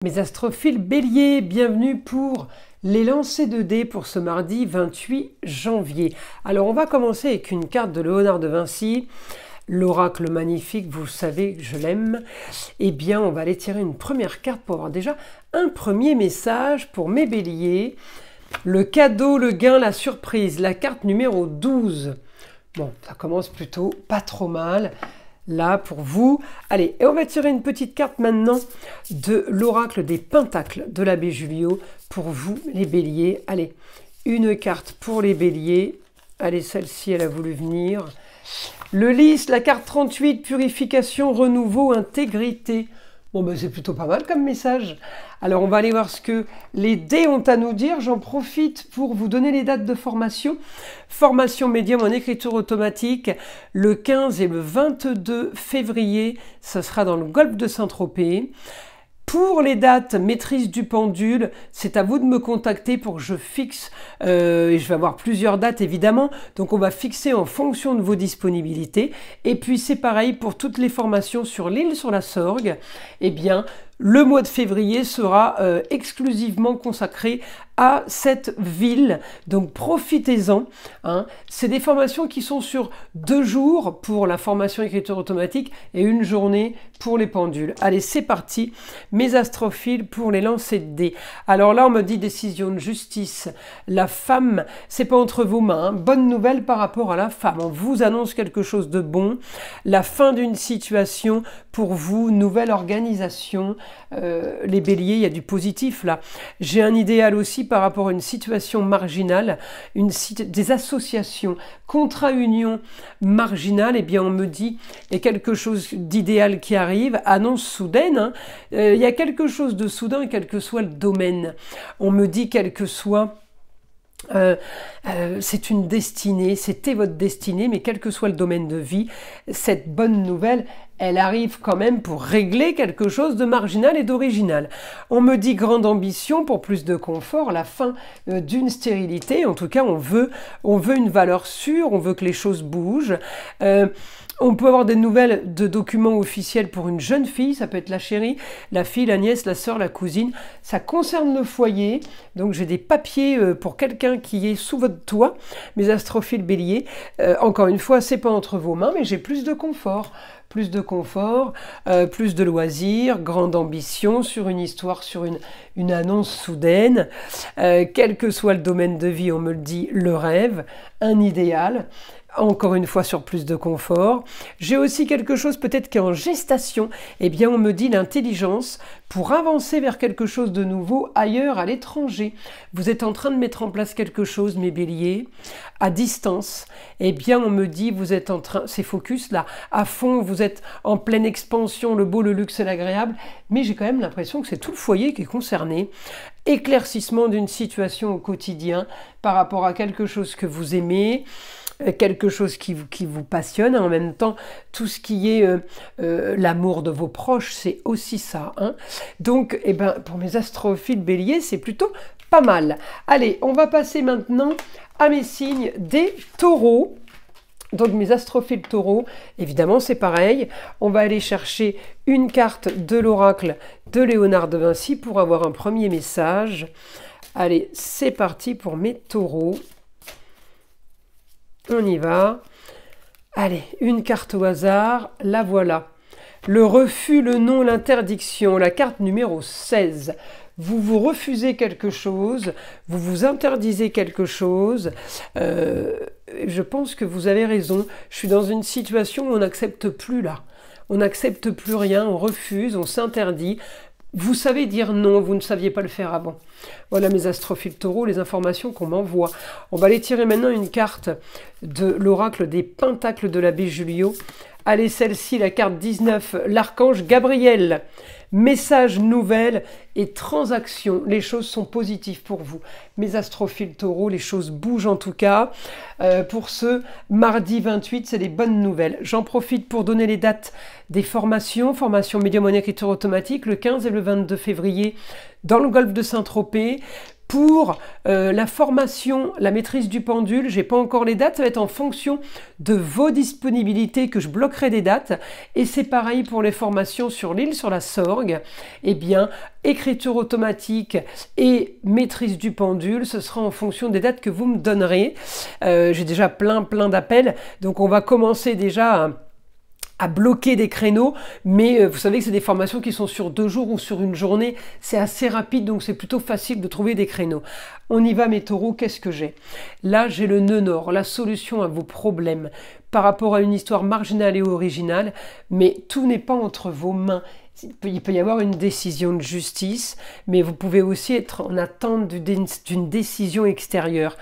Mes astrophiles béliers, bienvenue pour les lancers de dés pour ce mardi 28 janvier. Alors on va commencer avec une carte de Léonard de Vinci, l'oracle magnifique, vous savez que je l'aime. Eh bien on va aller tirer une première carte pour avoir déjà un premier message pour mes béliers. Le cadeau, le gain, la surprise, la carte numéro 12. Bon, ça commence plutôt pas trop mal. Là pour vous. Allez, et on va tirer une petite carte maintenant de l'oracle des pentacles de l'abbé Julio pour vous les béliers. Allez, une carte pour les béliers. Allez, celle-ci, elle a voulu venir. Le lys, la carte 38, purification, renouveau, intégrité. Bon, ben c'est plutôt pas mal comme message. Alors, on va aller voir ce que les dés ont à nous dire. J'en profite pour vous donner les dates de formation. Formation médium en écriture automatique, le 15 et le 22 février. Ce sera dans le golfe de Saint-Tropez. Pour les dates maîtrise du pendule, c'est à vous de me contacter pour que je fixe, et je vais avoir plusieurs dates évidemment, donc on va fixer en fonction de vos disponibilités. Et puis c'est pareil pour toutes les formations sur l'île sur la Sorgue, eh bien le mois de février sera exclusivement consacré à cette ville, donc profitez-en. Hein. C'est des formations qui sont sur 2 jours pour la formation écriture automatique et 1 journée pour les pendules. Allez, c'est parti, mes astrophiles pour les lancers de dés. Alors là, on me dit décision de justice. La femme, c'est pas entre vos mains. Hein. Bonne nouvelle par rapport à la femme. On vous annonce quelque chose de bon. La fin d'une situation pour vous, nouvelle organisation. Les béliers, il y a du positif là. J'ai un idéal aussi par rapport à une situation marginale, des associations, contrat-union marginale, eh bien on me dit, il y a quelque chose d'idéal qui arrive, annonce soudaine, hein. Il y a quelque chose de soudain, quel que soit le domaine. On me dit quel que soit... c'est une destinée, c'était votre destinée, mais quel que soit le domaine de vie, cette bonne nouvelle, elle arrive quand même pour régler quelque chose de marginal et d'original. On me dit grande ambition pour plus de confort, la fin d'une stérilité, en tout cas on veut une valeur sûre, on veut que les choses bougent. On peut avoir des nouvelles de documents officiels pour une jeune fille, ça peut être la chérie, la fille, la nièce, la sœur, la cousine. Ça concerne le foyer, donc j'ai des papiers pour quelqu'un qui est sous votre toit, mes astrophiles béliers. Encore une fois, c'est pas entre vos mains, mais j'ai plus de confort. Plus de confort, plus de loisirs, grande ambition sur une histoire, sur une annonce soudaine. Quel que soit le domaine de vie, on me le dit, le rêve, un idéal. Encore une fois sur plus de confort. J'ai aussi quelque chose peut-être qui est en gestation. Eh bien, on me dit l'intelligence pour avancer vers quelque chose de nouveau ailleurs, à l'étranger. Vous êtes en train de mettre en place quelque chose, mes béliers, à distance. Eh bien, on me dit, vous êtes en train, c'est focus là, à fond, vous êtes en pleine expansion, le beau, le luxe et l'agréable. Mais j'ai quand même l'impression que c'est tout le foyer qui est concerné. Éclaircissement d'une situation au quotidien par rapport à quelque chose que vous aimez, quelque chose qui vous passionne, en même temps tout ce qui est l'amour de vos proches, c'est aussi ça. Hein. Donc, eh ben, pour mes astrophiles béliers, c'est plutôt pas mal. Allez, on va passer maintenant à mes signes des taureaux. Donc mes astrophiles taureaux, évidemment c'est pareil, on va aller chercher une carte de l'oracle de Léonard de Vinci pour avoir un premier message. Allez, c'est parti pour mes taureaux. On y va. Allez, une carte au hasard, la voilà. Le refus, le non, l'interdiction, la carte numéro 16. Vous vous refusez quelque chose, vous vous interdisez quelque chose. Je pense que vous avez raison. Je suis dans une situation où on n'accepte plus là. On n'accepte plus rien, on refuse, on s'interdit. Vous savez dire non, vous ne saviez pas le faire avant. Voilà mes astrophiles taureaux, les informations qu'on m'envoie. On va aller tirer maintenant une carte de l'oracle des pentacles de l'abbé Julio. Allez, celle-ci, la carte 19, l'archange Gabriel. Message, nouvelle et transaction. Les choses sont positives pour vous. Mes astrophiles taureaux, les choses bougent en tout cas. Pour ce mardi 28, c'est des bonnes nouvelles. J'en profite pour donner les dates des formations. Formation médium en écriture automatique, le 15 et le 22 février dans le golfe de Saint-Tropez. Pour la formation, la maîtrise du pendule, j'ai pas encore les dates, ça va être en fonction de vos disponibilités que je bloquerai des dates. Et c'est pareil pour les formations sur l'île, sur la Sorgue. Eh bien, écriture automatique et maîtrise du pendule, ce sera en fonction des dates que vous me donnerez. J'ai déjà plein d'appels, donc on va commencer déjà à bloquer des créneaux, mais vous savez que c'est des formations qui sont sur 2 jours ou sur une journée, c'est assez rapide, donc c'est plutôt facile de trouver des créneaux. On y va mes taureaux, qu'est-ce que j'ai? Là j'ai le nœud nord, la solution à vos problèmes par rapport à une histoire marginale et originale, mais tout n'est pas entre vos mains. Il peut y avoir une décision de justice, mais vous pouvez aussi être en attente d'une décision extérieure.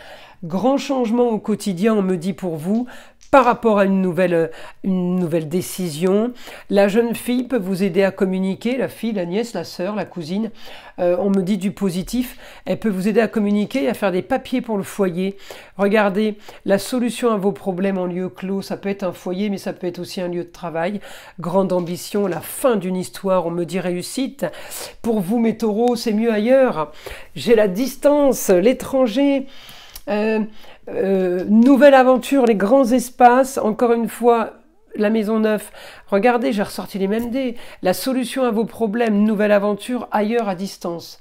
Grand changement au quotidien, on me dit pour vous, par rapport à une nouvelle décision. La jeune fille peut vous aider à communiquer, la fille, la nièce, la sœur, la cousine. On me dit du positif. Elle peut vous aider à communiquer et à faire des papiers pour le foyer. Regardez, la solution à vos problèmes en lieu clos, ça peut être un foyer, mais ça peut être aussi un lieu de travail. Grande ambition, la fin d'une histoire, on me dit réussite. Pour vous, mes taureaux, c'est mieux ailleurs. J'ai la distance, l'étranger. Nouvelle aventure, les grands espaces, encore une fois, la maison neuve. Regardez, j'ai ressorti les mêmes dés. La solution à vos problèmes, nouvelle aventure, ailleurs à distance.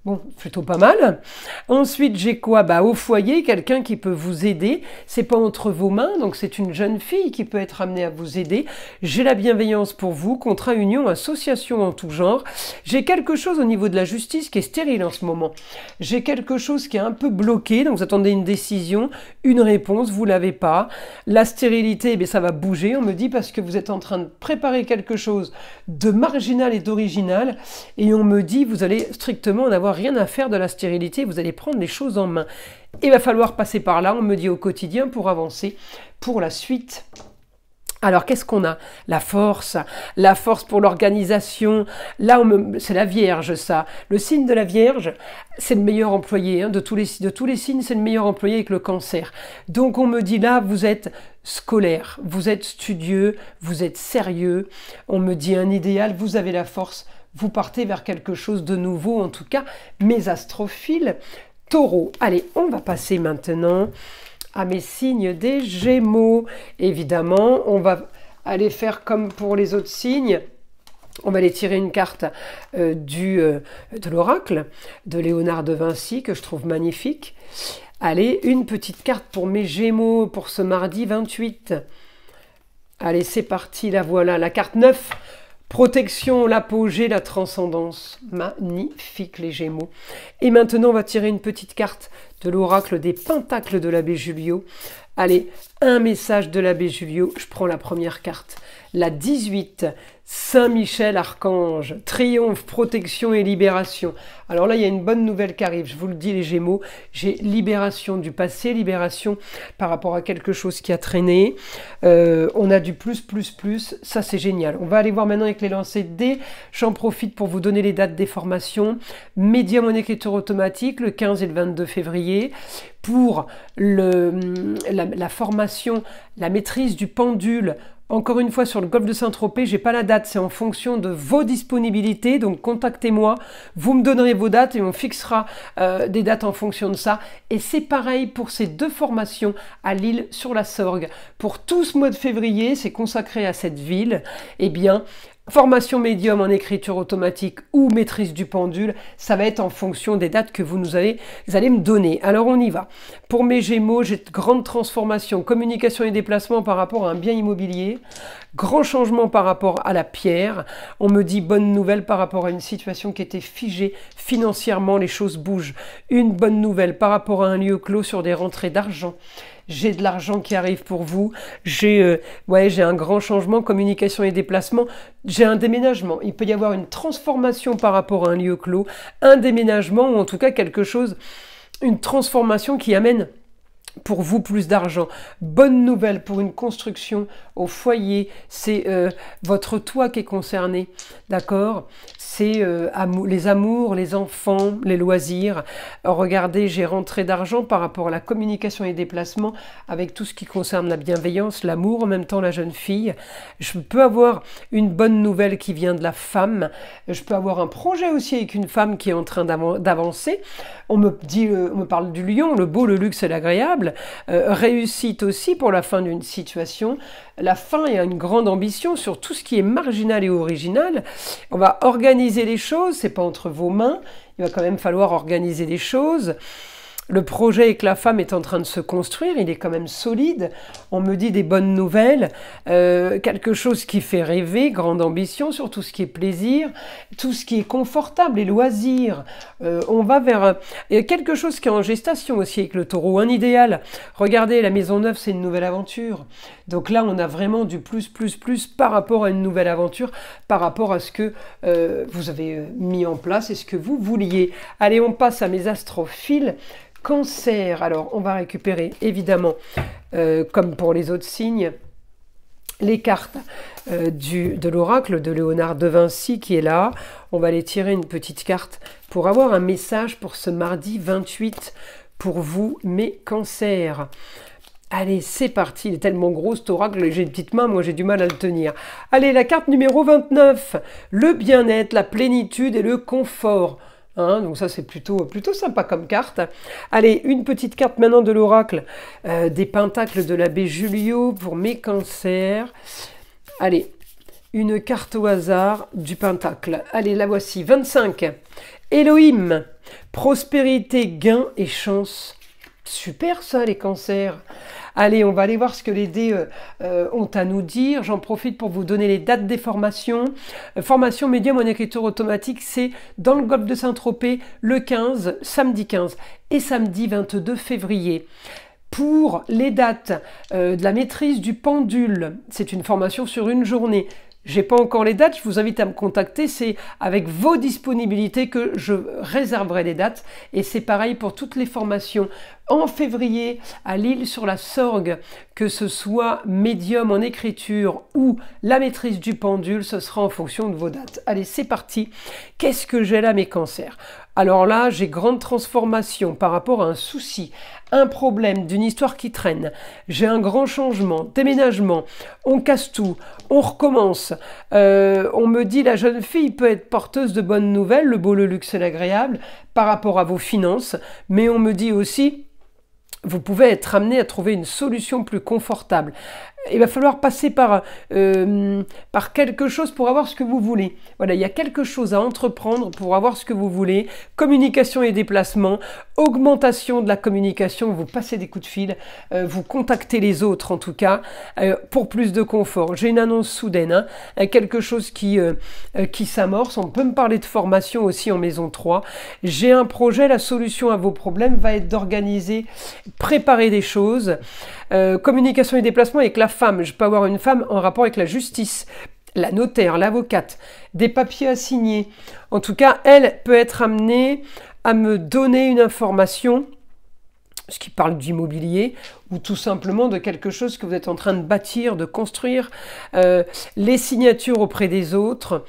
Bon, plutôt pas mal. Ensuite, j'ai quoi? Bah, au foyer, quelqu'un qui peut vous aider. C'est pas entre vos mains, donc c'est une jeune fille qui peut être amenée à vous aider. J'ai la bienveillance pour vous, contrat, union, association en tout genre. J'ai quelque chose au niveau de la justice qui est stérile en ce moment. J'ai quelque chose qui est un peu bloqué, donc vous attendez une décision, une réponse, vous l'avez pas. La stérilité, eh ça va bouger, on me dit, parce que vous êtes en train de préparer quelque chose de marginal et d'original, et on me dit, vous allez strictement en avoir rien à faire de la stérilité, vous allez prendre les choses en main. Il va falloir passer par là, on me dit au quotidien, pour avancer pour la suite. Alors, qu'est-ce qu'on a? La force pour l'organisation. Là, c'est la Vierge, ça. Le signe de la Vierge, c'est le meilleur employé. Hein, de tous les signes, c'est le meilleur employé avec le Cancer. Donc, on me dit là, vous êtes scolaire, vous êtes studieux, vous êtes sérieux. On me dit un idéal, vous avez la force. Vous partez vers quelque chose de nouveau, en tout cas, mes astrophiles. Taureau, allez, on va passer maintenant à mes signes des Gémeaux. Évidemment, on va aller faire comme pour les autres signes. On va aller tirer une carte de l'oracle de Léonard de Vinci, que je trouve magnifique. Allez, une petite carte pour mes Gémeaux pour ce mardi 28. Allez, c'est parti, la voilà, la carte 9. Protection, l'apogée, la transcendance. Magnifique les Gémeaux. Et maintenant, on va tirer une petite carte de l'oracle des Pentacles de l'abbé Julio. Allez, un message de l'abbé Julio. Je prends la première carte. La 18. Saint-Michel, archange. Triomphe, protection et libération. Alors là, il y a une bonne nouvelle qui arrive. Je vous le dis, les Gémeaux. J'ai libération du passé, libération par rapport à quelque chose qui a traîné. On a du plus. Ça, c'est génial. On va aller voir maintenant avec les lancers de dés. J'en profite pour vous donner les dates des formations. Médium en écriture automatique, le 15 et le 22 février. Pour la formation, la maîtrise du pendule. Encore une fois, sur le golfe de Saint-Tropez, j'ai pas la date, c'est en fonction de vos disponibilités, donc contactez-moi, vous me donnerez vos dates et on fixera des dates en fonction de ça. Et c'est pareil pour ces 2 formations à Lille sur la Sorgue. Pour tout ce mois de février, c'est consacré à cette ville. Eh bien, formation médium en écriture automatique ou maîtrise du pendule, ça va être en fonction des dates que vous allez me donner. Alors on y va. Pour mes Gémeaux, j'ai de grandes transformations, communication et déplacement par rapport à un bien immobilier, grand changement par rapport à la pierre. On me dit bonne nouvelle par rapport à une situation qui était figée financièrement, les choses bougent. Une bonne nouvelle par rapport à un lieu clos sur des rentrées d'argent. J'ai de l'argent qui arrive pour vous, j'ai un grand changement, communication et déplacement, j'ai un déménagement. Il peut y avoir une transformation par rapport à un lieu clos, un déménagement ou en tout cas quelque chose, une transformation qui amène pour vous plus d'argent. Bonne nouvelle pour une construction au foyer, c'est votre toit qui est concerné, d'accord? c'est les amours, les enfants, les loisirs. Regardez, j'ai rentrée d'argent par rapport à la communication et déplacement avec tout ce qui concerne la bienveillance, l'amour, en même temps la jeune fille. Je peux avoir une bonne nouvelle qui vient de la femme. Je peux avoir un projet aussi avec une femme qui est en train d'avancer. On me parle du lion, le beau, le luxe et l'agréable. Réussite aussi pour la fin d'une situation. La fin a une grande ambition sur tout ce qui est marginal et original. On va organiser les choses, c'est pas entre vos mains. Il va quand même falloir organiser les choses. Le projet avec la femme est en train de se construire, il est quand même solide. On me dit des bonnes nouvelles, quelque chose qui fait rêver, grande ambition sur tout ce qui est plaisir, tout ce qui est confortable, les loisirs. On va vers quelque chose qui est en gestation aussi avec le taureau, un idéal. Regardez, la maison neuve, c'est une nouvelle aventure. Donc là, on a vraiment du plus par rapport à une nouvelle aventure, par rapport à ce que vous avez mis en place et ce que vous vouliez. Allez, on passe à mes astrophiles. Cancer, alors on va récupérer évidemment, comme pour les autres signes, les cartes de l'oracle de Léonard de Vinci qui est là. On va aller tirer une petite carte pour avoir un message pour ce mardi 28 pour vous, mes cancers. Allez, c'est parti, il est tellement gros cet oracle, j'ai une petite main, moi j'ai du mal à le tenir. Allez, la carte numéro 29, le bien-être, la plénitude et le confort. Donc ça c'est plutôt sympa comme carte. Allez, une petite carte maintenant de l'oracle des pentacles de l'abbé Julio pour mes cancers. Allez, une carte au hasard du pentacle. Allez, la voici, 25. Elohim, prospérité, gain et chance. Super ça les cancers. Allez, on va aller voir ce que les dés ont à nous dire. J'en profite pour vous donner les dates des formations. Formation médium en écriture automatique, c'est dans le golfe de Saint-Tropez le 15, samedi 15 et samedi 22 février. Pour les dates de la maîtrise du pendule, c'est une formation sur une journée. J'ai pas encore les dates, je vous invite à me contacter, c'est avec vos disponibilités que je réserverai les dates et c'est pareil pour toutes les formations. En février, à l'Île-sur-la-Sorgue, que ce soit médium en écriture ou la maîtrise du pendule, ce sera en fonction de vos dates. Allez, c'est parti. Qu'est-ce que j'ai là, mes cancers? Alors là, j'ai grande transformation par rapport à un souci, un problème d'une histoire qui traîne. J'ai un grand changement, déménagement, on casse tout, on recommence. On me dit la jeune fille peut être porteuse de bonnes nouvelles, le beau, le luxe et l'agréable, par rapport à vos finances, mais on me dit aussi vous pouvez être amené à trouver une solution plus confortable. Il va falloir passer par quelque chose pour avoir ce que vous voulez. Voilà, il y a quelque chose à entreprendre pour avoir ce que vous voulez. Communication et déplacement, augmentation de la communication, vous passez des coups de fil, vous contactez les autres en tout cas, pour plus de confort. J'ai une annonce soudaine, quelque chose qui s'amorce. On peut me parler de formation aussi en maison 3. J'ai un projet, la solution à vos problèmes va être d'organiser, préparer des choses. Communication et déplacement avec la femme. Je peux avoir une femme en rapport avec la justice, la notaire, l'avocate, des papiers à signer. En tout cas, elle peut être amenée à me donner une information, ce qui parle d'immobilier, ou tout simplement de quelque chose que vous êtes en train de bâtir, de construire, les signatures auprès des autres.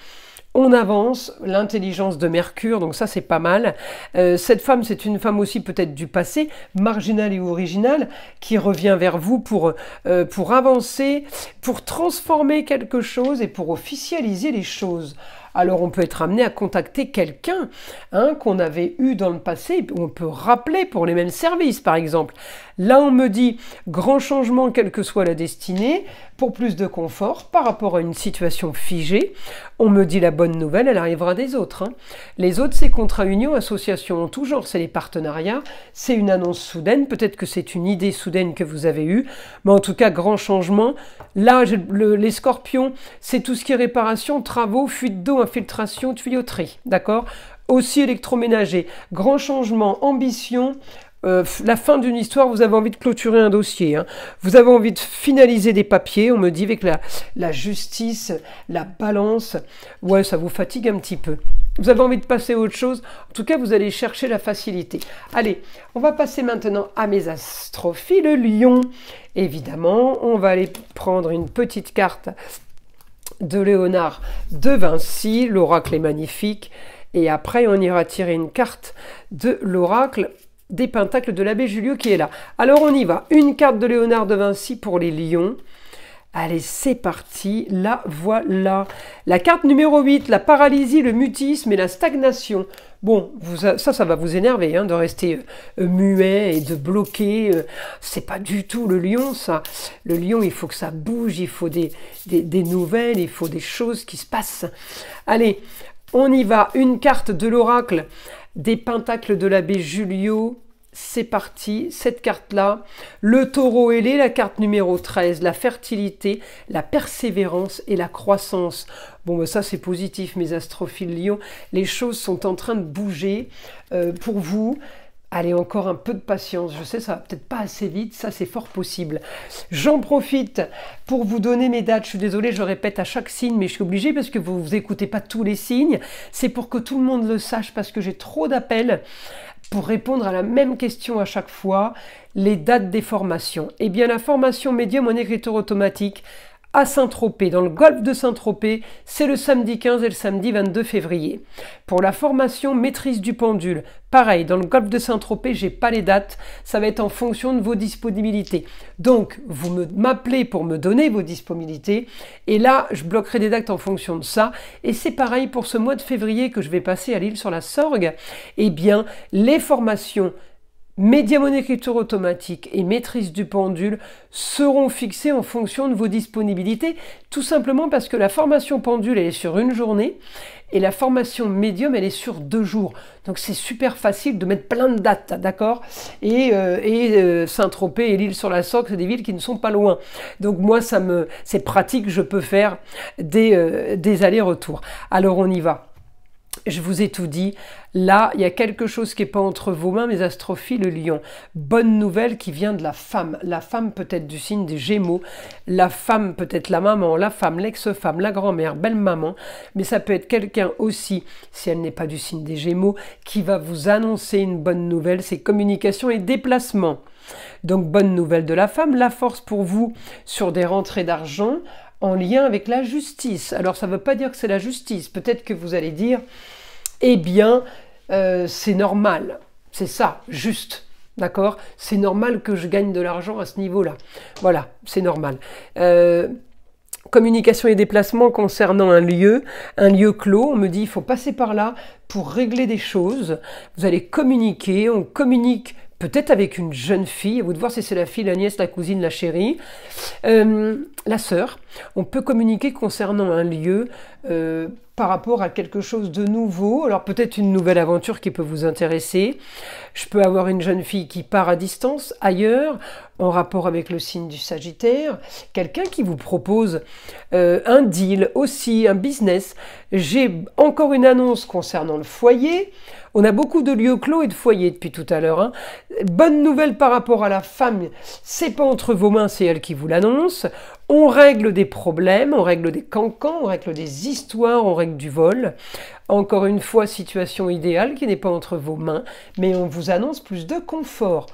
On avance, l'intelligence de Mercure, donc ça c'est pas mal. Cette femme, c'est une femme aussi peut-être du passé, marginale et originale, qui revient vers vous pour avancer, pour transformer quelque chose et pour officialiser les choses. Alors on peut être amené à contacter quelqu'un qu'on avait eu dans le passé, on peut rappeler pour les mêmes services par exemple. Là on me dit grand changement quelle que soit la destinée, pour plus de confort par rapport à une situation figée. On me dit la bonne nouvelle, elle arrivera des autres. Les autres c'est contrat union, association en tout genre, c'est les partenariats, c'est une annonce soudaine, peut-être que c'est une idée soudaine que vous avez eue, mais en tout cas grand changement. Là les scorpions, c'est tout ce qui est réparation, travaux, fuite d'eau, infiltration, tuyauterie, d'accord? Aussi électroménager, grand changement, ambition, la fin d'une histoire, vous avez envie de clôturer un dossier, vous avez envie de finaliser des papiers, on me dit avec la justice, la balance, ouais ça vous fatigue un petit peu. Vous avez envie de passer à autre chose, en tout cas vous allez chercher la facilité. Allez, on va passer maintenant à mes astrophiles, le lion. Évidemment, on va aller prendre une petite carte de Léonard de Vinci. L'oracle est magnifique. Et après, on ira tirer une carte de l'oracle des pentacles de l'abbé Julio qui est là. Alors, on y va. Une carte de Léonard de Vinci pour les lions. Allez, c'est parti. La voilà. La carte numéro 8, la paralysie, le mutisme et la stagnation. Bon, ça va vous énerver hein, de rester muet et de bloquer. C'est pas du tout le lion, ça. Le lion, il faut que ça bouge, il faut des nouvelles, il faut des choses qui se passent. Allez, on y va. Une carte de l'oracle des pentacles de l'abbé Julio. C'est parti, cette carte-là, le taureau ailé, la carte numéro 13, la fertilité, la persévérance et la croissance. Bon, ben ça c'est positif, mes astrophiles lions. Les choses sont en train de bouger pour vous. Allez, encore un peu de patience. Je sais, ça va peut-être pas assez vite, ça c'est fort possible. J'en profite pour vous donner mes dates. Je suis désolée, je répète à chaque signe, mais je suis obligée parce que vous n'écoutez pas tous les signes. C'est pour que tout le monde le sache parce que j'ai trop d'appels pour répondre à la même question à chaque fois, les dates des formations. Eh bien, la formation médium en écriture automatique à Saint-Tropez, dans le golfe de Saint-Tropez, c'est le samedi 15 et le samedi 22 février. Pour la formation maîtrise du pendule, pareil, dans le golfe de Saint-Tropez, j'ai pas les dates, ça va être en fonction de vos disponibilités. Donc, vous m'appelez pour me donner vos disponibilités, et là, je bloquerai des dates en fonction de ça. Et c'est pareil pour ce mois de février que je vais passer à l'Île-sur-la-Sorgue. Eh bien, les formations médium en écriture automatique et maîtrise du pendule seront fixés en fonction de vos disponibilités, tout simplement parce que la formation pendule, elle est sur une journée et la formation médium, elle est sur 2 jours. Donc c'est super facile de mettre plein de dates, d'accord? Et Saint-Tropez et l'Île-sur-la-Sorgue, c'est des villes qui ne sont pas loin. Donc moi, c'est pratique, je peux faire des allers-retours. Alors on y va. Je vous ai tout dit. Là, il y a quelque chose qui n'est pas entre vos mains, mes astrophiles lions. Bonne nouvelle qui vient de la femme. La femme peut être du signe des Gémeaux. La femme peut être la maman, la femme, l'ex-femme, la grand-mère, belle-maman. Mais ça peut être quelqu'un aussi, si elle n'est pas du signe des Gémeaux, qui va vous annoncer une bonne nouvelle. C'est communication et déplacement. Donc, bonne nouvelle de la femme. La force pour vous sur des rentrées d'argent en lien avec la justice. Alors, ça ne veut pas dire que c'est la justice. Peut-être que vous allez dire, eh bien, c'est normal. C'est ça, juste. D'accord? C'est normal que je gagne de l'argent à ce niveau-là. Voilà, c'est normal. Communication et déplacement concernant un lieu clos. On me dit, il faut passer par là pour régler des choses. Vous allez communiquer, on communique peut-être avec une jeune fille, à vous de voir si c'est la fille, la nièce, la cousine, la chérie, la sœur. On peut communiquer concernant un lieu par rapport à quelque chose de nouveau. Alors peut-être une nouvelle aventure qui peut vous intéresser. Je peux avoir une jeune fille qui part à distance, ailleurs, en rapport avec le signe du Sagittaire. Quelqu'un qui vous propose un deal aussi, un business. J'ai encore une annonce concernant le foyer. On a beaucoup de lieux clos et de foyers depuis tout à l'heure. Hein. Bonne nouvelle par rapport à la femme, c'est pas entre vos mains, c'est elle qui vous l'annonce. On règle des problèmes, on règle des cancans, on règle des histoires, on règle du vol. Encore une fois, situation idéale qui n'est pas entre vos mains, mais on vous annonce plus de confort.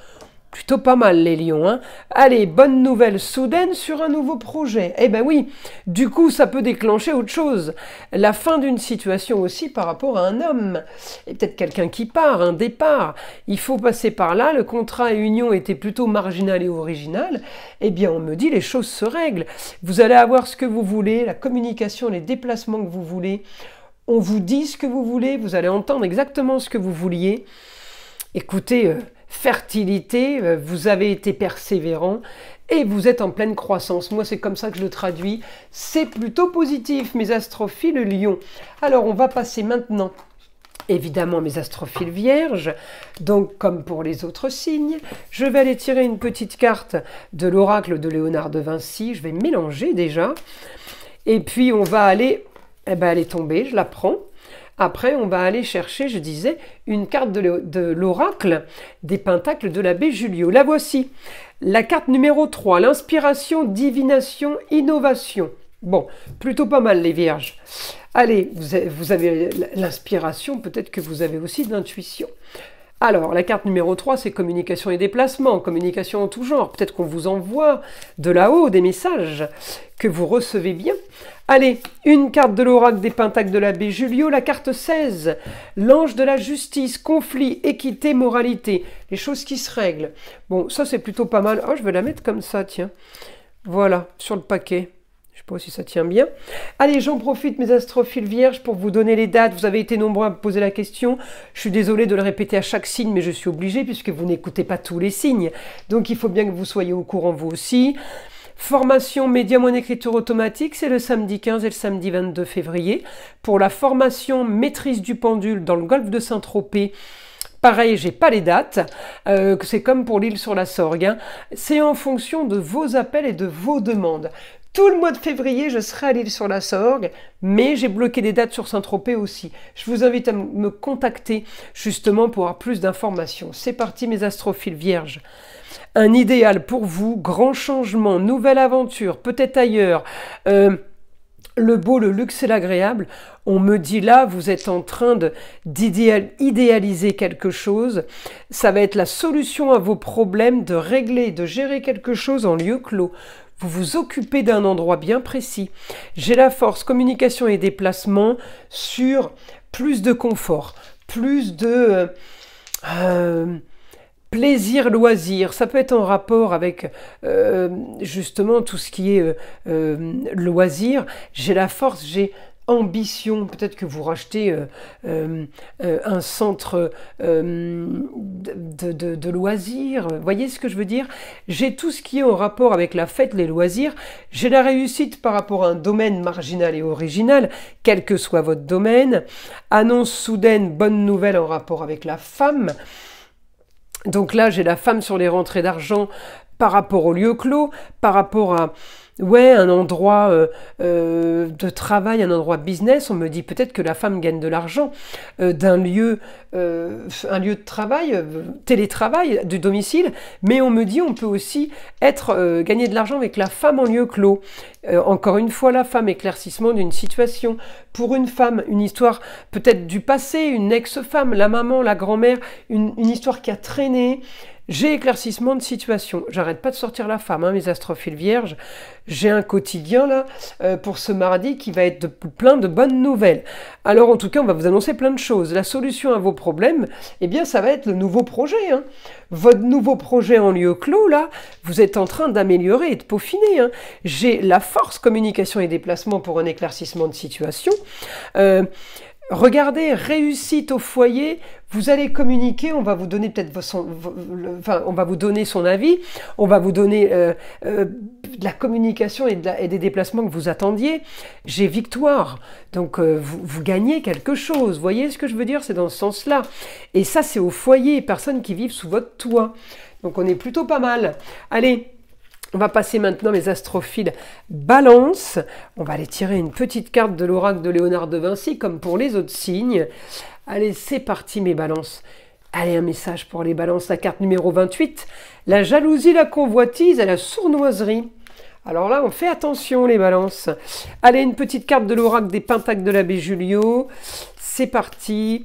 Plutôt pas mal les lions, hein. Allez, bonne nouvelle soudaine sur un nouveau projet. Eh ben oui, du coup ça peut déclencher autre chose. La fin d'une situation aussi par rapport à un homme. Et peut-être quelqu'un qui part, un départ. Il faut passer par là, le contrat et union était plutôt marginal et original. Eh bien on me dit les choses se règlent. Vous allez avoir ce que vous voulez, la communication, les déplacements que vous voulez. On vous dit ce que vous voulez, vous allez entendre exactement ce que vous vouliez. Écoutez... fertilité, vous avez été persévérant et vous êtes en pleine croissance. Moi, c'est comme ça que je le traduis. C'est plutôt positif, mes astrophiles lions. Alors, on va passer maintenant, évidemment, mes astrophiles vierges. Donc, comme pour les autres signes, je vais aller tirer une petite carte de l'oracle de Léonard de Vinci. Je vais mélanger déjà. Et puis, on va aller... Eh ben, elle est tombée, je la prends. Après, on va aller chercher, je disais, une carte de l'oracle des pentacles de l'abbé Julio. La voici, la carte numéro 3, l'inspiration, divination, innovation. Bon, plutôt pas mal les vierges. Allez, vous avez l'inspiration, peut-être que vous avez aussi de l'intuition. Alors, la carte numéro 3, c'est communication et déplacement, communication en tout genre. Peut-être qu'on vous envoie de là-haut des messages que vous recevez bien. Allez, une carte de l'oracle des Pentacles de l'abbé Julio, la carte 16, l'ange de la justice, conflit, équité, moralité, les choses qui se règlent. Bon, ça c'est plutôt pas mal. Oh, je vais la mettre comme ça, tiens. Voilà, sur le paquet. Je ne sais pas si ça tient bien. Allez, j'en profite, mes astrophiles vierges, pour vous donner les dates. Vous avez été nombreux à me poser la question. Je suis désolée de le répéter à chaque signe, mais je suis obligée puisque vous n'écoutez pas tous les signes. Donc, il faut bien que vous soyez au courant, vous aussi. Formation médium en écriture automatique, c'est le samedi 15 et le samedi 22 février. Pour la formation maîtrise du pendule dans le golfe de Saint-Tropez, pareil, j'ai pas les dates, c'est comme pour l'île sur la Sorgue, hein. C'est en fonction de vos appels et de vos demandes. Tout le mois de février, je serai à l'île sur la Sorgue, mais j'ai bloqué des dates sur Saint-Tropez aussi. Je vous invite à me contacter justement pour avoir plus d'informations. C'est parti, mes astrophiles vierges. Un idéal pour vous, grand changement, nouvelle aventure, peut-être ailleurs. Le beau, le luxe et l'agréable. On me dit là, vous êtes en train d'idéaliser quelque chose. Ça va être la solution à vos problèmes, de régler, de gérer quelque chose en lieu clos. Vous vous occupez d'un endroit bien précis. J'ai la force, communication et déplacement sur plus de confort, plus de plaisir, loisir. Ça peut être en rapport avec justement tout ce qui est loisir. J'ai la force, j'ai ambition. Peut-être que vous rachetez un centre de loisirs. Vous voyez ce que je veux dire? J'ai tout ce qui est en rapport avec la fête, les loisirs. J'ai la réussite par rapport à un domaine marginal et original, quel que soit votre domaine. Annonce soudaine, bonne nouvelle en rapport avec la femme. Donc là, j'ai la femme sur les rentrées d'argent par rapport au lieu clos, par rapport à un endroit de travail, un endroit business. On me dit peut-être que la femme gagne de l'argent d'un lieu, un lieu de travail, télétravail du domicile, mais on me dit on peut aussi gagner de l'argent avec la femme en lieu clos. Encore une fois, la femme, éclaircissement d'une situation. Pour une femme, une histoire peut-être du passé, une ex-femme, la maman, la grand-mère, une histoire qui a traîné. J'ai éclaircissement de situation. J'arrête pas de sortir la femme, hein, mes astrophiles vierges. J'ai un quotidien là pour ce mardi qui va être plein de bonnes nouvelles. Alors en tout cas, on va vous annoncer plein de choses. La solution à vos problèmes, eh bien ça va être le nouveau projet, hein. Votre nouveau projet en lieu clos là, vous êtes en train d'améliorer et de peaufiner, hein. J'ai la force, communication et déplacement pour un éclaircissement de situation. Regardez, réussite au foyer, vous allez communiquer, on va vous donner peut-être on va vous donner son avis, on va vous donner de la communication et des déplacements que vous attendiez. J'ai victoire, donc vous gagnez quelque chose, vous voyez ce que je veux dire, c'est dans ce sens-là. Et ça c'est au foyer, personnes qui vivent sous votre toit. Donc on est plutôt pas mal. Allez, on va passer maintenant mes astrophiles Balance. On va aller tirer une petite carte de l'oracle de Léonard de Vinci, comme pour les autres signes. Allez, c'est parti mes balances. Allez, un message pour les balances. La carte numéro 28. La jalousie, la convoitise et la sournoiserie. Alors là, on fait attention les balances. Allez, une petite carte de l'oracle des Pentacles de l'abbé Julio. C'est parti.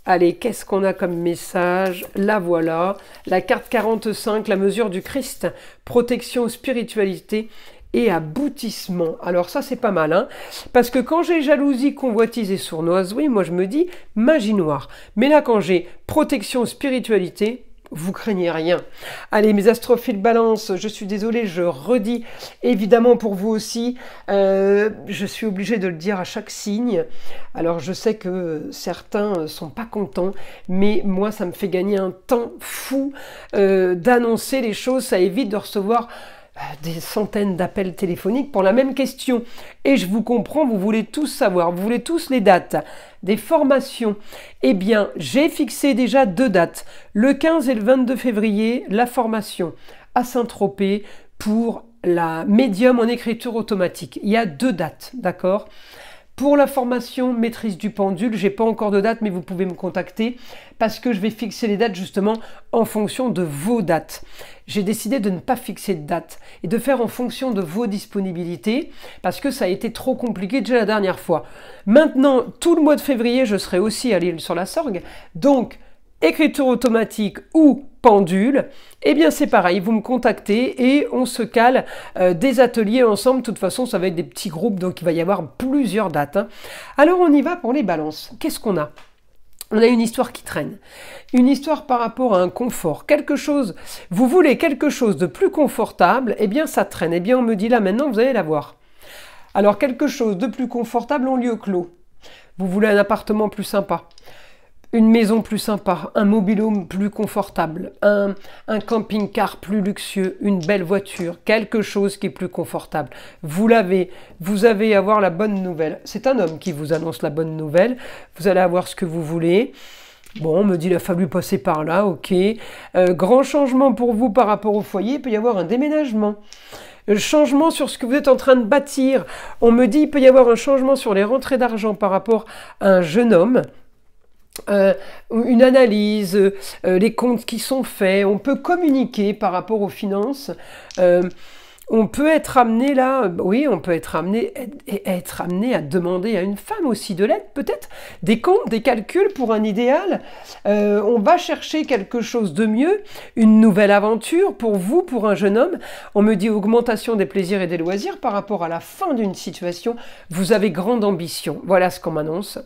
Allez, qu'est-ce qu'on a comme message? La voilà. La carte 45, la mesure du Christ. Protection, spiritualité et aboutissement. Alors ça, c'est pas mal, hein, parce que quand j'ai jalousie, convoitise et sournoiserie, moi je me dis magie noire. Mais là, quand j'ai protection, spiritualité, vous craignez rien. Allez, mes astrophiles Balance, je suis désolée, je redis, évidemment pour vous aussi, je suis obligée de le dire à chaque signe. Alors je sais que certains sont pas contents, mais moi ça me fait gagner un temps fou d'annoncer les choses, ça évite de recevoir des centaines d'appels téléphoniques pour la même question. Et je vous comprends, vous voulez tous savoir, vous voulez tous les dates des formations. Eh bien, j'ai fixé déjà 2 dates. Le 15 et le 22 février, la formation à Saint-Tropez pour la médium en écriture automatique. Il y a 2 dates, d'accord ? Pour la formation maîtrise du pendule, j'ai pas encore de date, mais vous pouvez me contacter parce que je vais fixer les dates justement en fonction de vos dates. J'ai décidé de ne pas fixer de date et de faire en fonction de vos disponibilités parce que ça a été trop compliqué déjà la dernière fois. Maintenant, tout le mois de février, je serai aussi à l'île sur la Sorgue. Donc, écriture automatique ou pendule, eh bien c'est pareil, vous me contactez et on se cale des ateliers ensemble. De toute façon, ça va être des petits groupes, donc il va y avoir plusieurs dates. Alors on y va pour les balances. Qu'est-ce qu'on a? On a une histoire qui traîne, une histoire par rapport à un confort, quelque chose, vous voulez quelque chose de plus confortable, eh bien ça traîne, eh bien on me dit là maintenant vous allez l'avoir. Alors quelque chose de plus confortable en lieu clos, vous voulez un appartement plus sympa, une maison plus sympa, un mobil-home plus confortable, un camping-car plus luxueux, une belle voiture, quelque chose qui est plus confortable. Vous l'avez, vous allez avoir la bonne nouvelle. C'est un homme qui vous annonce la bonne nouvelle. Vous allez avoir ce que vous voulez. Bon, on me dit il a fallu passer par là, ok. Grand changement pour vous par rapport au foyer, il peut y avoir un déménagement. Changement sur ce que vous êtes en train de bâtir. On me dit il peut y avoir un changement sur les rentrées d'argent par rapport à un jeune homme. Une analyse, les comptes qui sont faits, on peut communiquer par rapport aux finances, on peut être amené là, oui, on peut être amené à demander à une femme aussi de l'aide, peut-être, des comptes, des calculs pour un idéal. On va chercher quelque chose de mieux, une nouvelle aventure pour vous, pour un jeune homme. On me dit augmentation des plaisirs et des loisirs par rapport à la fin d'une situation. Vous avez grande ambition, voilà ce qu'on m'annonce.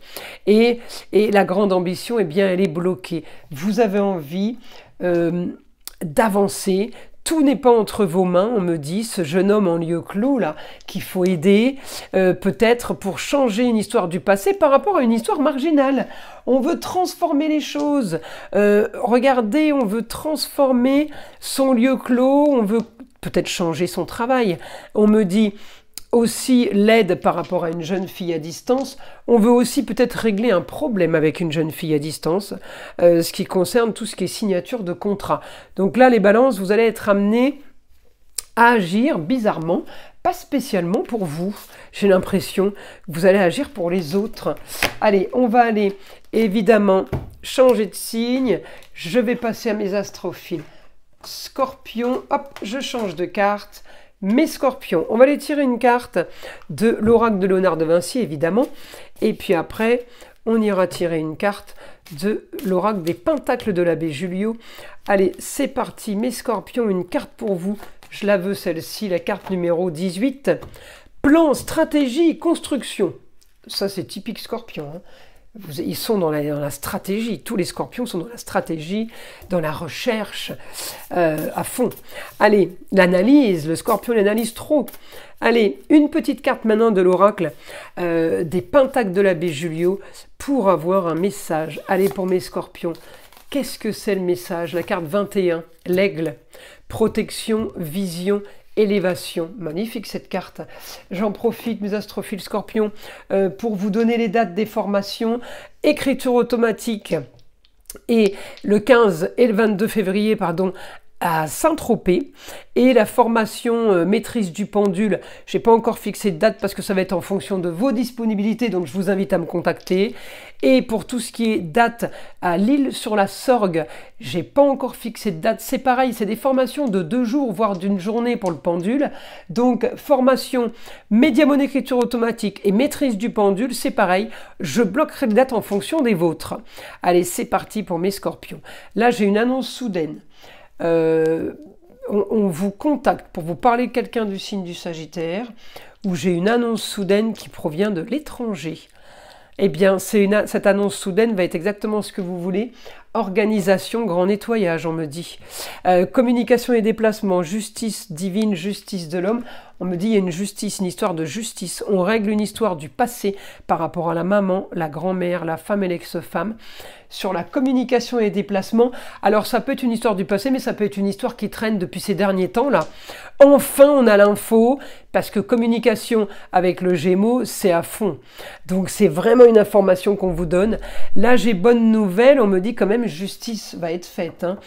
Et la grande ambition, eh bien, elle est bloquée. Vous avez envie d'avancer. Tout n'est pas entre vos mains, on me dit, ce jeune homme en lieu clos là, qu'il faut aider, peut-être pour changer une histoire du passé par rapport à une histoire marginale. On veut transformer les choses. Regardez, on veut transformer son lieu clos, on veut peut-être changer son travail. On me dit aussi l'aide par rapport à une jeune fille à distance. On veut aussi peut-être régler un problème avec une jeune fille à distance, ce qui concerne tout ce qui est signature de contrat. Donc là, les balances, vous allez être amenés à agir bizarrement, pas spécialement pour vous. J'ai l'impression que vous allez agir pour les autres. Allez, on va aller évidemment changer de signe. Je vais passer à mes astrophiles. Scorpion, hop, je change de carte. Mes scorpions, on va aller tirer une carte de l'oracle de Léonard de Vinci, évidemment. Et puis après, on ira tirer une carte de l'oracle des pentacles de l'abbé Julio. Allez, c'est parti, mes scorpions, une carte pour vous. Je la veux celle-ci, la carte numéro 18. Plan, stratégie, construction. Ça, c'est typique scorpion, hein. Ils sont dans la stratégie, tous les scorpions sont dans la stratégie, dans la recherche, à fond. Allez, l'analyse, le scorpion l'analyse trop. Allez, une petite carte maintenant de l'oracle des pentacles de l'abbé Julio pour avoir un message. Allez, pour mes scorpions, qu'est-ce que c'est le message? La carte 21, l'aigle, protection, vision, élévation. Magnifique cette carte. J'en profite, mes astrophiles scorpions, pour vous donner les dates des formations. Écriture automatique et le 15 et le 22 février, pardon, à Saint-Tropez, et la formation maîtrise du pendule, je n'ai pas encore fixé de date parce que ça va être en fonction de vos disponibilités, donc je vous invite à me contacter. Et pour tout ce qui est date à l'Île-sur-la-Sorgue, j'ai pas encore fixé de date, c'est pareil, c'est des formations de 2 jours, voire d'une journée pour le pendule. Donc formation médiamon écriture automatique et maîtrise du pendule, c'est pareil, je bloquerai les dates en fonction des vôtres. Allez, c'est parti pour mes scorpions. Là, j'ai une annonce soudaine. On vous contacte pour vous parler de quelqu'un du signe du Sagittaire, où j'ai une annonce soudaine qui provient de l'étranger. Eh bien, cette annonce soudaine va être exactement ce que vous voulez. Organisation, grand nettoyage, on me dit. Communication et déplacement, justice divine, justice de l'homme. On me dit il y a une justice, une histoire de justice. On règle une histoire du passé par rapport à la maman, la grand-mère, la femme et l'ex-femme. Sur la communication et déplacement, alors ça peut être une histoire du passé, mais ça peut être une histoire qui traîne depuis ces derniers temps-là. Enfin, on a l'info, parce que communication avec le Gémeaux, c'est à fond. Donc c'est vraiment une information qu'on vous donne. Là, j'ai bonne nouvelle, on me dit quand même justice va être faite, hein.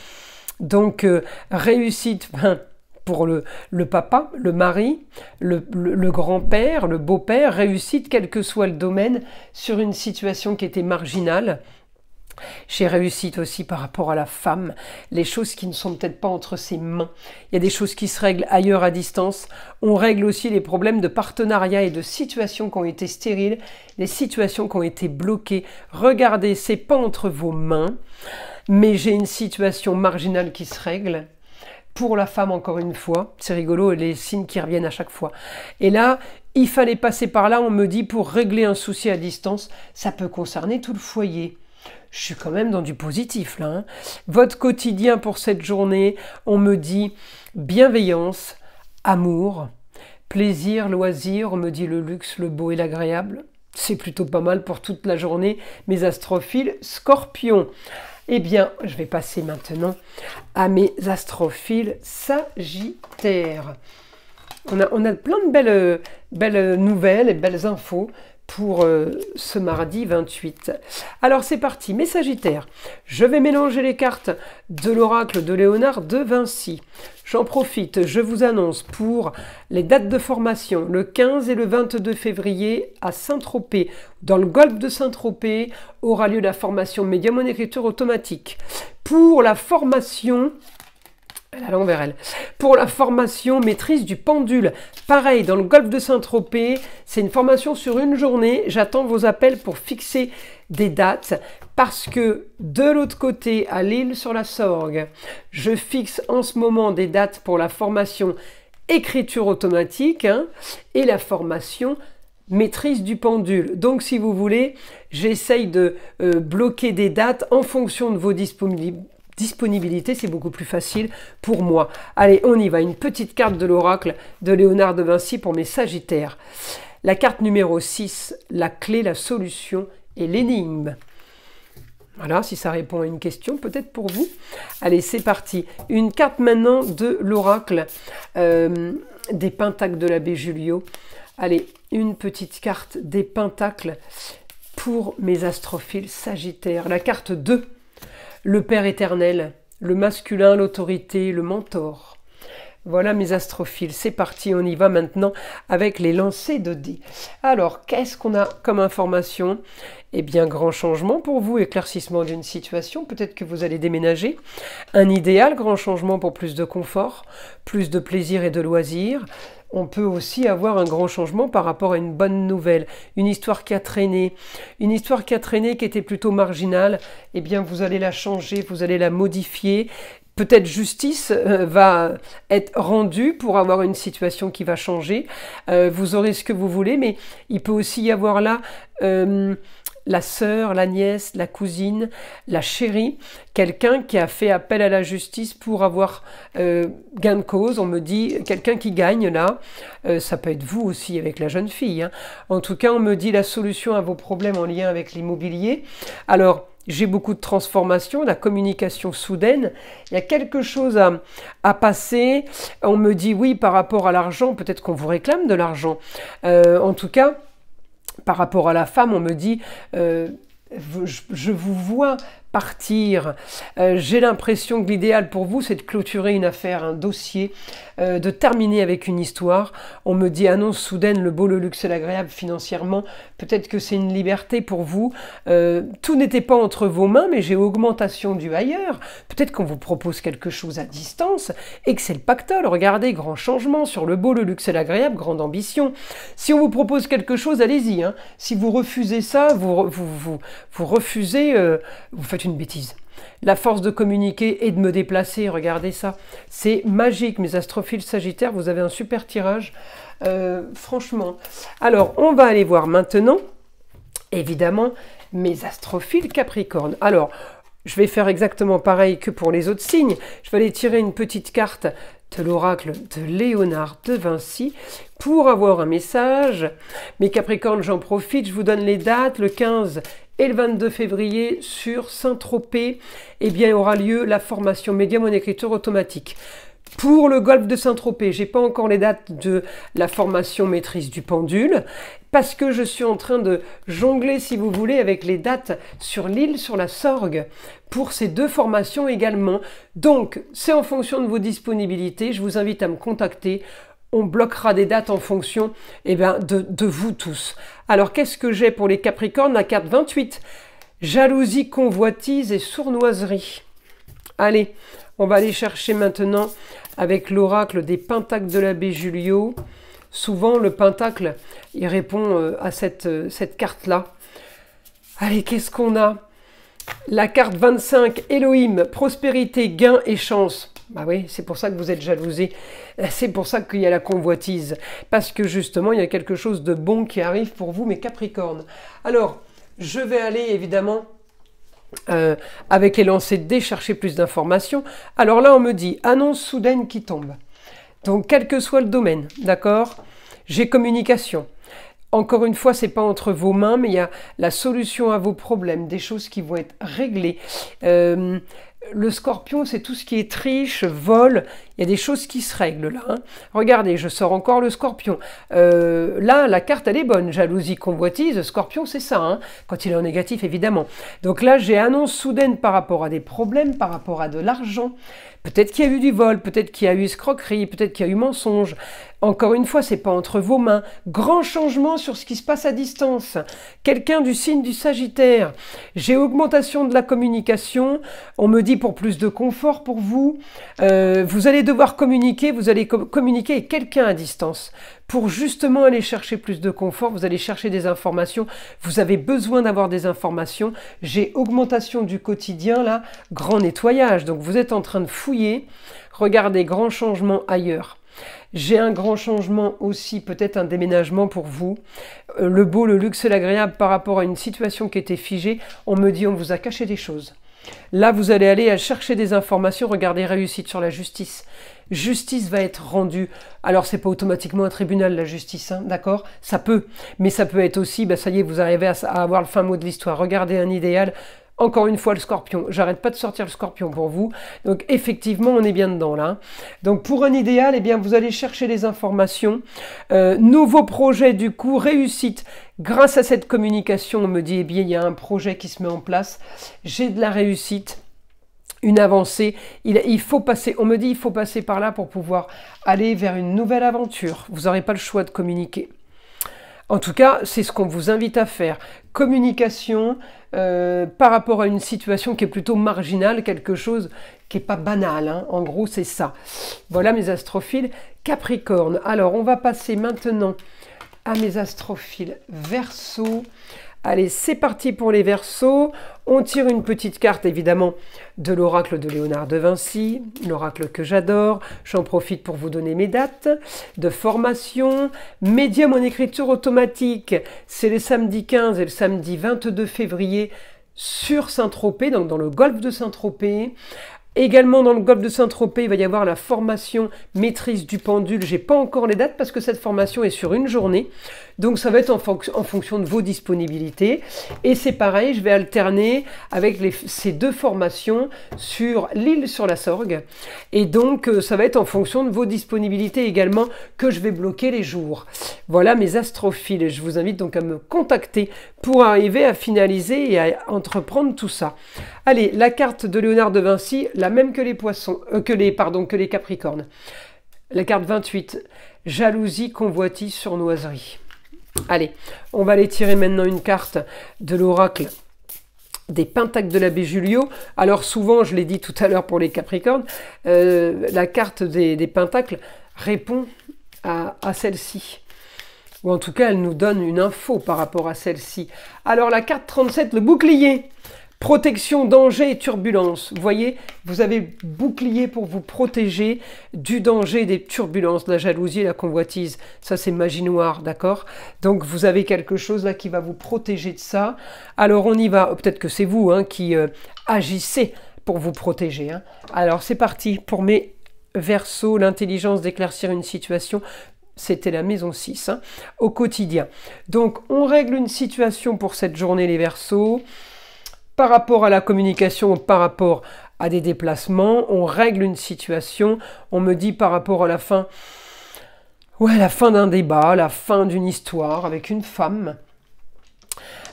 Donc réussite pour le papa, le mari, le grand-père, le beau-père, réussite quel que soit le domaine sur une situation qui était marginale. J'ai réussite aussi par rapport à la femme, les choses qui ne sont peut-être pas entre ses mains. Il y a des choses qui se règlent ailleurs à distance. On règle aussi les problèmes de partenariat et de situations qui ont été stériles, les situations qui ont été bloquées. Regardez, c'est pas entre vos mains. mais j'ai une situation marginale qui se règle. Pour la femme, encore une fois, c'est rigolo, les signes qui reviennent à chaque fois. Et là, il fallait passer par là, on me dit, pour régler un souci à distance, ça peut concerner tout le foyer. Je suis quand même dans du positif là. Hein. Votre quotidien pour cette journée, on me dit bienveillance, amour, plaisir, loisir, on me dit le luxe, le beau et l'agréable. C'est plutôt pas mal pour toute la journée, mes astrophiles Scorpion. Eh bien, je vais passer maintenant à mes astrophiles Sagittaires. On a plein de belles nouvelles et belles infos pour ce mardi 28. Alors c'est parti, mes Sagittaires, je vais mélanger les cartes de l'oracle de Léonard de Vinci. J'en profite, je vous annonce pour les dates de formation, le 15 et le 22 février à Saint-Tropez. Dans le golfe de Saint-Tropez aura lieu la formation médium en écriture automatique. Pour la formation... à l'envers elle. Pour la formation maîtrise du pendule, pareil, dans le golfe de Saint-Tropez, c'est une formation sur une journée. J'attends vos appels pour fixer des dates parce que de l'autre côté, à l'île sur la Sorgue, je fixe en ce moment des dates pour la formation écriture automatique et la formation maîtrise du pendule. Donc si vous voulez, j'essaye de bloquer des dates en fonction de vos disponibilité, c'est beaucoup plus facile pour moi. Allez, on y va. Une petite carte de l'oracle de Léonard de Vinci pour mes Sagittaires. La carte numéro 6, la clé, la solution et l'énigme. Voilà, si ça répond à une question, peut-être pour vous. Allez, c'est parti. Une carte maintenant de l'oracle des Pentacles de l'abbé Julio. Allez, une petite carte des Pentacles pour mes astrophiles Sagittaires. La carte 2. Le Père éternel, le masculin, l'autorité, le mentor. Voilà mes astrophiles, c'est parti, on y va maintenant avec les lancers de dés. Alors, qu'est-ce qu'on a comme information? Eh bien, grand changement pour vous, éclaircissement d'une situation, peut-être que vous allez déménager. Un idéal, grand changement pour plus de confort, plus de plaisir et de loisirs. On peut aussi avoir un grand changement par rapport à une bonne nouvelle, une histoire qui a traîné, qui était plutôt marginale, eh bien vous allez la changer, vous allez la modifier. Peut-être justice va être rendue pour avoir une situation qui va changer. Vous aurez ce que vous voulez, mais il peut aussi y avoir là la sœur, la nièce, la cousine, la chérie, quelqu'un qui a fait appel à la justice pour avoir gain de cause. On me dit quelqu'un qui gagne là, ça peut être vous aussi avec la jeune fille. Hein. En tout cas, on me dit la solution à vos problèmes en lien avec l'immobilier. Alors, j'ai beaucoup de transformations, la communication soudaine. Il y a quelque chose à passer. On me dit oui par rapport à l'argent, peut-être qu'on vous réclame de l'argent. En tout cas, par rapport à la femme, on me dit je vous vois partir. J'ai l'impression que l'idéal pour vous, c'est de clôturer une affaire, un dossier, de terminer avec une histoire. On me dit annonce soudaine, le beau, le luxe et l'agréable financièrement. Peut-être que c'est une liberté pour vous. Tout n'était pas entre vos mains, mais j'ai augmentation du ailleurs. Peut-être qu'on vous propose quelque chose à distance et que c'est le pactole. Regardez, grand changement sur le beau, le luxe et l'agréable, grande ambition. Si on vous propose quelque chose, allez-y. Hein. Si vous refusez ça, vous refusez, vous faites une bêtise. La force de communiquer et de me déplacer, regardez ça. C'est magique, mes astrophiles Sagittaires, vous avez un super tirage, franchement. Alors, on va aller voir maintenant, évidemment, mes astrophiles Capricorne. Alors, je vais faire exactement pareil que pour les autres signes. Je vais aller tirer une petite carte de l'oracle de Léonard de Vinci pour avoir un message. Mes Capricornes, j'en profite, je vous donne les dates, le 15 et le 22 février sur Saint-Tropez, eh bien, aura lieu la formation médium en écriture automatique. Pour le golfe de Saint-Tropez, je n'ai pas encore les dates de la formation maîtrise du pendule, parce que je suis en train de jongler, si vous voulez, avec les dates sur l'île, sur la Sorgue, pour ces deux formations également. Donc, c'est en fonction de vos disponibilités. Je vous invite à me contacter. On bloquera des dates en fonction de vous tous. Alors, qu'est-ce que j'ai pour les Capricornes? La carte 28. Jalousie, convoitise et sournoiserie. Allez, on va aller chercher maintenant avec l'oracle des Pentacles de l'abbé Julio. Souvent, le pentacle, il répond à cette carte-là. Allez, qu'est-ce qu'on a? La carte 25, Elohim, prospérité, gain et chance. Bah oui, c'est pour ça que vous êtes jalousés. C'est pour ça qu'il y a la convoitise. Parce que justement, il y a quelque chose de bon qui arrive pour vous, mes Capricornes. Alors, je vais aller évidemment avec les lancers de dés chercher plus d'informations. Alors là, on me dit annonce soudaine qui tombe. Donc, quel que soit le domaine, d'accord? J'ai communication. Encore une fois, c'est pas entre vos mains, mais il y a la solution à vos problèmes, des choses qui vont être réglées. Le Scorpion, c'est tout ce qui est triche, vol. Il y a des choses qui se règlent là. Hein. Regardez, je sors encore le Scorpion. Là, la carte, elle est bonne. Jalousie, convoitise, Scorpion, c'est ça. Hein, quand il est en négatif, évidemment. Donc là, j'ai annonce soudaine par rapport à des problèmes, par rapport à de l'argent. Peut-être qu'il y a eu du vol, peut-être qu'il y a eu escroquerie, peut-être qu'il y a eu mensonge. Encore une fois, c'est pas entre vos mains. Grand changement sur ce qui se passe à distance. Quelqu'un du signe du Sagittaire. J'ai augmentation de la communication. On me dit pour plus de confort pour vous. Vous allez devoir communiquer. Vous allez communiquer avec quelqu'un à distance. Pour justement aller chercher plus de confort, vous allez chercher des informations. Vous avez besoin d'avoir des informations. J'ai augmentation du quotidien, là, grand nettoyage. Donc vous êtes en train de fouiller. Regardez, grand changement ailleurs. J'ai un grand changement aussi, peut-être un déménagement pour vous. Le beau, le luxe et l'agréable par rapport à une situation qui était figée. On me dit, on vous a caché des choses. Là, vous allez aller chercher des informations. Regardez, réussite sur la justice. Justice va être rendue. Alors, c'est pas automatiquement un tribunal, la justice, hein, d'accord? Ça peut. Mais ça peut être aussi, bah, ça y est, vous arrivez à avoir le fin mot de l'histoire. Regardez un idéal. Encore une fois, le Scorpion. J'arrête pas de sortir le Scorpion pour vous. Donc, effectivement, on est bien dedans, là. Donc, pour un idéal, eh bien, vous allez chercher les informations. Nouveau projet, du coup, réussite. Grâce à cette communication, on me dit, eh bien, il y a un projet qui se met en place. J'ai de la réussite. Une avancée, il faut passer, on me dit il faut passer par là pour pouvoir aller vers une nouvelle aventure. Vous n'aurez pas le choix de communiquer. En tout cas, c'est ce qu'on vous invite à faire. Communication par rapport à une situation qui est plutôt marginale, quelque chose qui n'est pas banal. Hein. En gros, c'est ça. Voilà mes astrophiles Capricorne. Alors, on va passer maintenant à mes astrophiles Verseau. Allez, c'est parti pour les Verseaux. On tire une petite carte, évidemment, de l'oracle de Léonard de Vinci, l'oracle que j'adore. J'en profite pour vous donner mes dates de formation. Médium en écriture automatique, c'est le samedi 15 et le samedi 22 février sur Saint-Tropez, donc dans le golfe de Saint-Tropez. Également dans le golfe de Saint-Tropez, il va y avoir la formation maîtrise du pendule. Je n'ai pas encore les dates parce que cette formation est sur une journée. Donc ça va être en fonction de vos disponibilités. Et c'est pareil, je vais alterner avec ces deux formations sur l'île sur la Sorgue. Et donc ça va être en fonction de vos disponibilités également que je vais bloquer les jours. Voilà mes astrophiles. Je vous invite donc à me contacter pour arriver à finaliser et à entreprendre tout ça. Allez, la carte de Léonard de Vinci, la même que les poissons, que les Capricornes. La carte 28, jalousie, convoitise, surnoiserie. Allez, on va aller tirer maintenant une carte de l'oracle des Pentacles de l'abbé Julio. Alors souvent, je l'ai dit tout à l'heure pour les Capricornes, la carte des Pentacles répond à celle-ci. Ou en tout cas, elle nous donne une info par rapport à celle-ci. Alors la carte 37, le bouclier. Protection, danger et turbulence. Vous voyez, vous avez bouclier pour vous protéger du danger, des turbulences, de la jalousie et la convoitise. Ça, c'est magie noire, d'accord? Donc, vous avez quelque chose là qui va vous protéger de ça. Alors, on y va. Peut-être que c'est vous hein, qui agissez pour vous protéger. Hein. Alors, c'est parti pour mes Verseaux, l'intelligence d'éclaircir une situation. C'était la maison 6, hein, au quotidien. Donc, on règle une situation pour cette journée, les Verseaux. Par rapport à la communication, par rapport à des déplacements, on règle une situation. On me dit par rapport à la fin, ouais, la fin d'un débat, la fin d'une histoire avec une femme.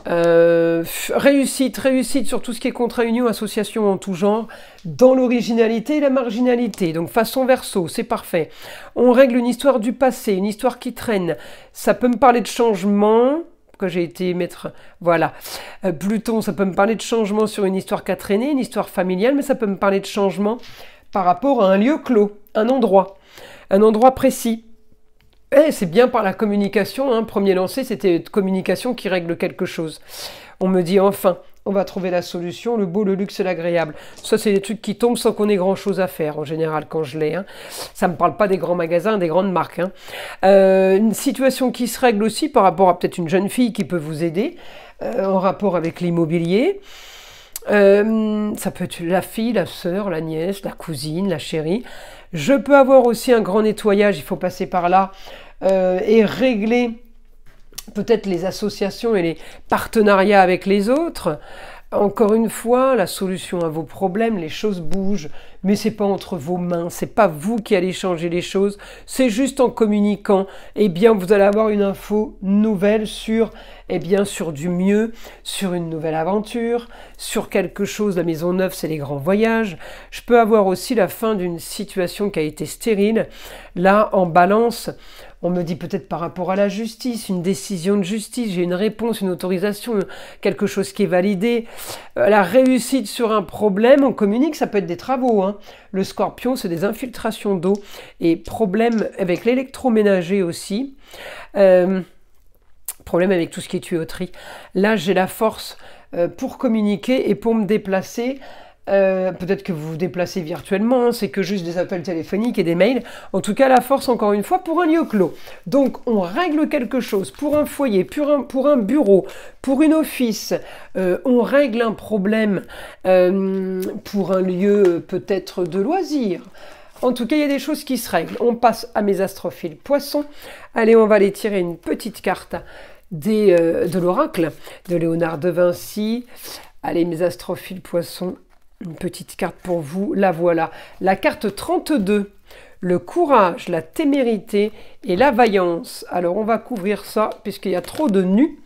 Réussite sur tout ce qui est contrat, union, association en tout genre, dans l'originalité et la marginalité. Donc façon Verseau, c'est parfait. On règle une histoire du passé, une histoire qui traîne. Ça peut me parler de changement. Que j'ai été mettre, voilà, Pluton, ça peut me parler de changement sur une histoire qui a traîné, une histoire familiale, mais ça peut me parler de changement par rapport à un lieu clos, un endroit précis. Et c'est bien par la communication, hein, premier lancé, c'était communication qui règle quelque chose. On me dit enfin, on va trouver la solution, le beau, le luxe et l'agréable. Ça, c'est des trucs qui tombent sans qu'on ait grand-chose à faire, en général, quand je l'ai. Hein. Ça ne me parle pas des grands magasins, des grandes marques. Hein. Une situation qui se règle aussi par rapport à peut-être une jeune fille qui peut vous aider, en rapport avec l'immobilier. Ça peut être la fille, la sœur, la nièce, la cousine, la chérie. Je peux avoir aussi un grand nettoyage, il faut passer par là, et régler peut-être les associations et les partenariats avec les autres. Encore une fois, la solution à vos problèmes, les choses bougent, mais c'est pas entre vos mains, c'est pas vous qui allez changer les choses, c'est juste en communiquant, eh bien vous allez avoir une info nouvelle sur, eh bien sur du mieux, sur une nouvelle aventure, sur quelque chose. La maison neuve, c'est les grands voyages. Je peux avoir aussi la fin d'une situation qui a été stérile. Là, en balance, on me dit peut-être par rapport à la justice, une décision de justice, j'ai une réponse, une autorisation, quelque chose qui est validé. La réussite sur un problème, on communique, ça peut être des travaux. Hein. Le scorpion, c'est des infiltrations d'eau et problème avec l'électroménager aussi. Problème avec tout ce qui est tuyauterie. Là, j'ai la force pour communiquer et pour me déplacer. Peut-être que vous vous déplacez virtuellement, hein, c'est que juste des appels téléphoniques et des mails. En tout cas, la force, encore une fois, pour un lieu clos. Donc, on règle quelque chose pour un foyer, pour un bureau, pour une office. On règle un problème pour un lieu peut-être de loisirs. En tout cas, il y a des choses qui se règlent. On passe à mes astrophiles poissons. Allez, on va aller tirer une petite carte de l'oracle de Léonard de Vinci. Allez, mes astrophiles poissons. Une petite carte pour vous, la voilà. La carte 32, le courage, la témérité et la vaillance. Alors on va couvrir ça puisqu'il y a trop de nus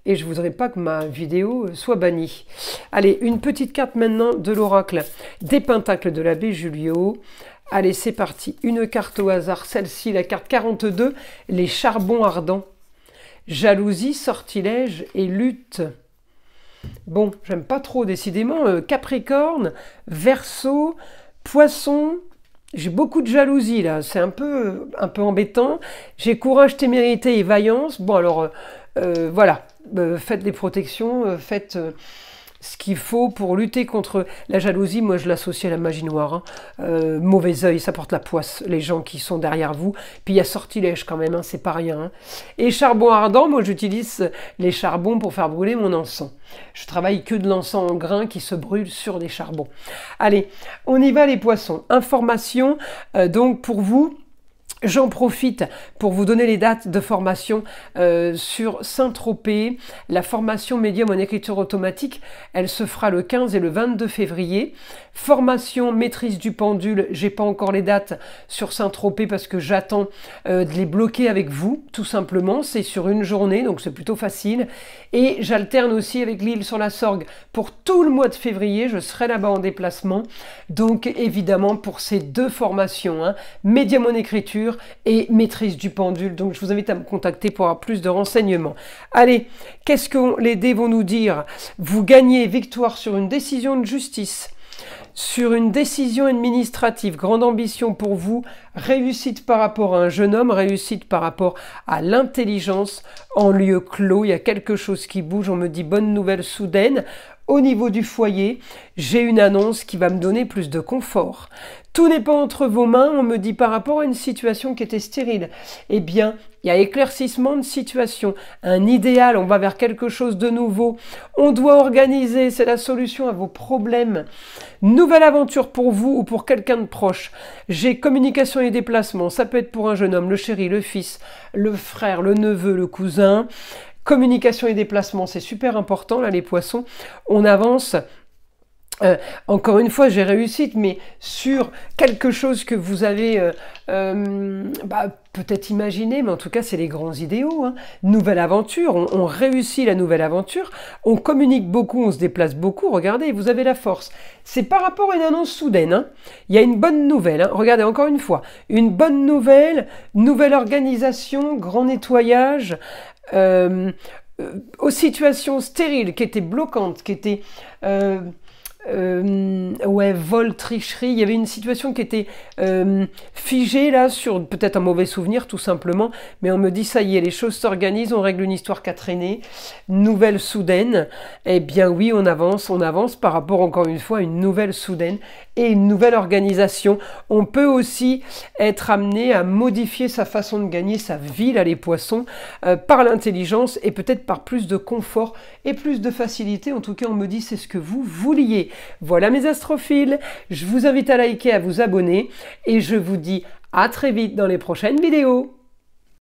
et je ne voudrais pas que ma vidéo soit bannie. Allez, une petite carte maintenant de l'oracle des pentacles de l'abbé Julio. Allez, c'est parti. Une carte au hasard, celle-ci, la carte 42, les charbons ardents. Jalousie, sortilège et lutte. Bon, j'aime pas trop décidément. Capricorne, Verseau, Poisson. J'ai beaucoup de jalousie là, c'est un peu embêtant. J'ai courage, témérité et vaillance. Bon alors, voilà, faites des protections, faites ce qu'il faut pour lutter contre la jalousie. Moi, je l'associe à la magie noire. Hein. Mauvais œil, ça porte la poisse, les gens qui sont derrière vous. Puis il y a sortilège quand même, hein, c'est pas rien. Hein. Et charbon ardent, moi j'utilise les charbons pour faire brûler mon encens. Je travaille que de l'encens en grains qui se brûle sur des charbons. Allez, on y va les poissons. Information, donc pour vous. J'en profite pour vous donner les dates de formation sur Saint-Tropez. La formation médium en écriture automatique, elle se fera le 15 et le 22 février. Formation maîtrise du pendule, j'ai pas encore les dates sur Saint-Tropez parce que j'attends de les bloquer avec vous, tout simplement. C'est sur une journée, donc c'est plutôt facile. Et j'alterne aussi avec l'île sur la Sorgue. Pour tout le mois de février, je serai là-bas en déplacement. Donc évidemment, pour ces deux formations, hein, médium en écriture et maîtrise du pendule. Donc je vous invite à me contacter pour avoir plus de renseignements. Allez, qu'est-ce que les dés vont nous dire? Vous gagnez victoire sur une décision de justice, sur une décision administrative, grande ambition pour vous, réussite par rapport à un jeune homme, réussite par rapport à l'intelligence en lieu clos. Il y a quelque chose qui bouge, on me dit bonne nouvelle soudaine. Au niveau du foyer, j'ai une annonce qui va me donner plus de confort. Tout n'est pas entre vos mains, on me dit par rapport à une situation qui était stérile. Eh bien, il y a éclaircissement de situation, un idéal, on va vers quelque chose de nouveau. On doit organiser, c'est la solution à vos problèmes. Nouvelle aventure pour vous ou pour quelqu'un de proche. J'ai communication et déplacement, ça peut être pour un jeune homme, le chéri, le fils, le frère, le neveu, le cousin. Communication et déplacement, c'est super important, là les poissons. On avance. Encore une fois, j'ai réussite, mais sur quelque chose que vous avez peut-être imaginé, mais en tout cas, c'est les grands idéaux. Hein. Nouvelle aventure, on réussit la nouvelle aventure, on communique beaucoup, on se déplace beaucoup. Regardez, vous avez la force. C'est par rapport à une annonce soudaine. Hein. Il y a une bonne nouvelle. Hein. Regardez, encore une fois, une bonne nouvelle, nouvelle organisation, grand nettoyage. Aux situations stériles qui étaient bloquantes, qui étaient ouais, vol, tricherie. Il y avait une situation qui était figée là sur peut-être un mauvais souvenir tout simplement, mais on me dit ça y est, les choses s'organisent, on règle une histoire qui a traîné, nouvelle soudaine. Eh bien oui, on avance par rapport encore une fois à une nouvelle soudaine et une nouvelle organisation. On peut aussi être amené à modifier sa façon de gagner sa vie, là les poissons, par l'intelligence et peut-être par plus de confort et plus de facilité. En tout cas, on me dit c'est ce que vous vouliez. Voilà mes astrophiles, je vous invite à liker, à vous abonner et je vous dis à très vite dans les prochaines vidéos.